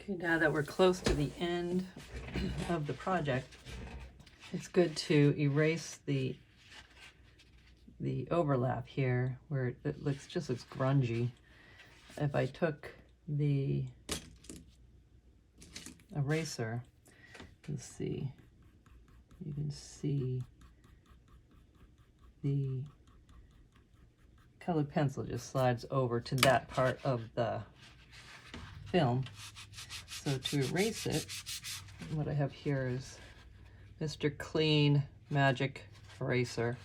Okay, now that we're close to the end of the project, it's good to erase the overlap here where it just looks grungy. If I took the eraser, let's see, you can see the colored pencil just slides over to that part of the film. So to erase it, what I have here is Mr. Clean Magic Eraser.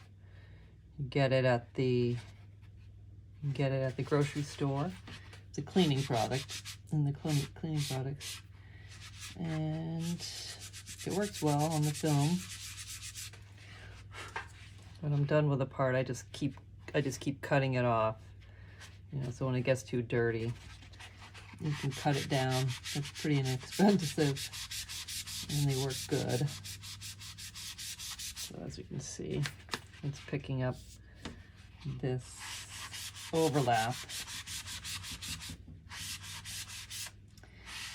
You get it at the grocery store. It's a cleaning product in the cleaning products, and it works well on the film. When I'm done with a part, I just keep cutting it off. You know, so when it gets too dirty, you can cut it down. It's pretty inexpensive, and they work good. So as you can see, it's picking up this overlap.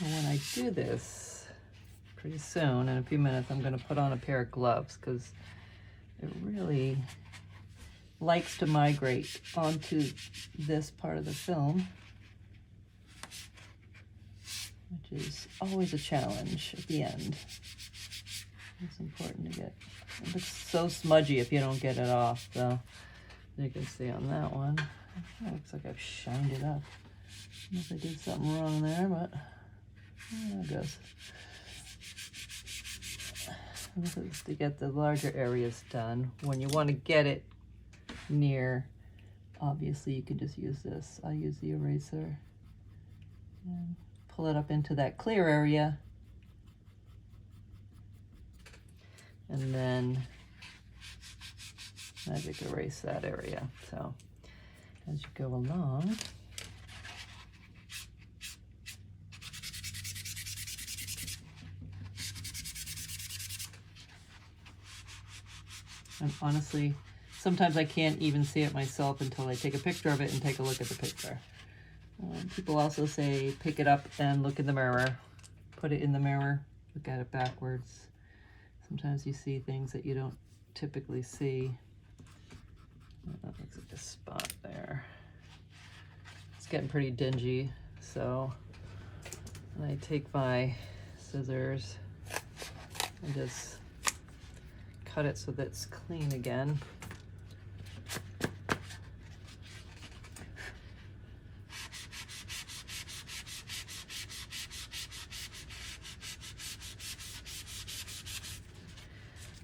And when I do this, pretty soon, in a few minutes, I'm going to put on a pair of gloves because it really likes to migrate onto this part of the film, which is always a challenge at the end. It's important to get, it looks so smudgy if you don't get it off, though. You can see on that one, it looks like I've shined it up. I don't know if I did something wrong there, but there it goes. This is to get the larger areas done. When you want to get it near, obviously you can just use this. I use the eraser and pull it up into that clear area, and then magic erase that area. So as you go along, and honestly, sometimes I can't even see it myself until I take a picture of it and take a look at the picture. People also say pick it up and look in the mirror. Put it in the mirror, look at it backwards. Sometimes you see things that you don't typically see. That looks like a spot there. It's getting pretty dingy, so I take my scissors and just cut it so that it's clean again.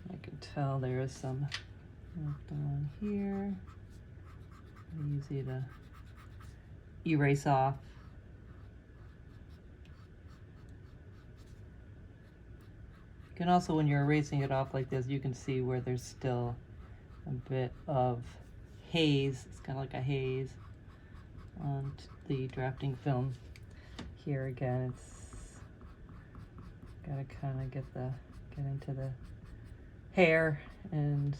I can tell there is some left on here. Easy to erase off. You can also, when you're erasing it off like this, you can see where there's still a bit of haze. It's kind of like a haze on the drafting film. Here again, it's got to kind of get into the hair and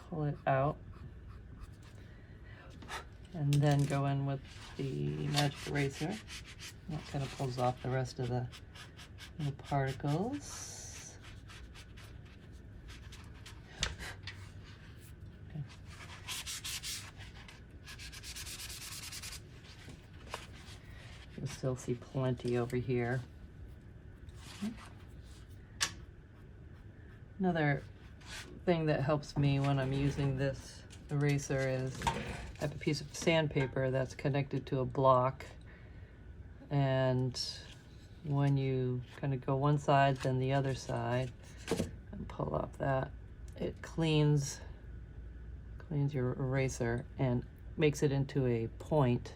pull it out, and then go in with the magic eraser. That kind of pulls off the rest of the little particles. Okay. You'll still see plenty over here. Another thing that helps me when I'm using this eraser is I have a piece of sandpaper that's connected to a block, and when you kind of go one side then the other side and pull up that, it cleans your eraser and makes it into a point,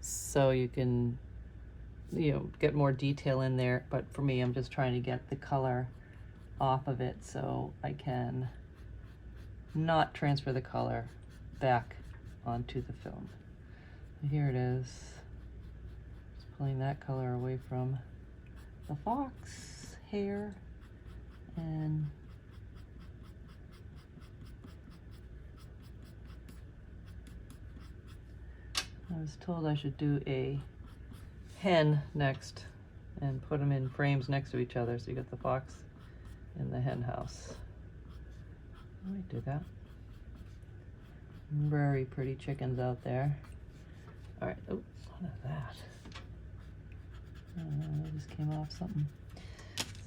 so you can, you know, get more detail in there. But for me, I'm just trying to get the color off of it so I can not transfer the color back onto the film. Here it is. Just pulling that color away from the fox hair, and I was told I should do a hen next and put them in frames next to each other. So you got the fox in the hen house. I might do that. Very pretty chickens out there. All right, oops, what is that? I just came off something.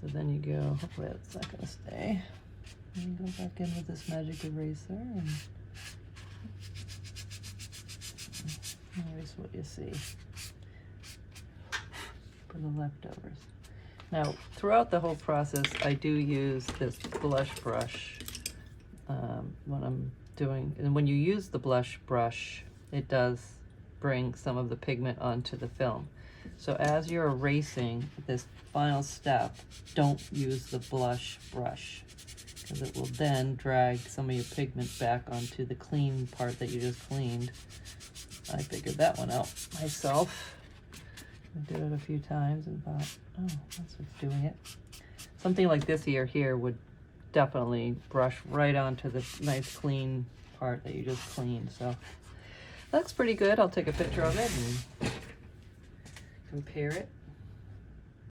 So then you go, hopefully it's not gonna stay. And you go back in with this magic eraser and erase what you see for the leftovers. Now, throughout the whole process, I do use this blush brush when I'm doing, and when you use the blush brush, it does bring some of the pigment onto the film. So as you're erasing this final step, don't use the blush brush, because it will then drag some of your pigment back onto the clean part that you just cleaned. I figured that one out myself. I did it a few times and thought, oh, that's what's doing it. Something like this here would definitely brush right onto the nice clean part that you just cleaned. So that's pretty good. I'll take a picture of it and compare it.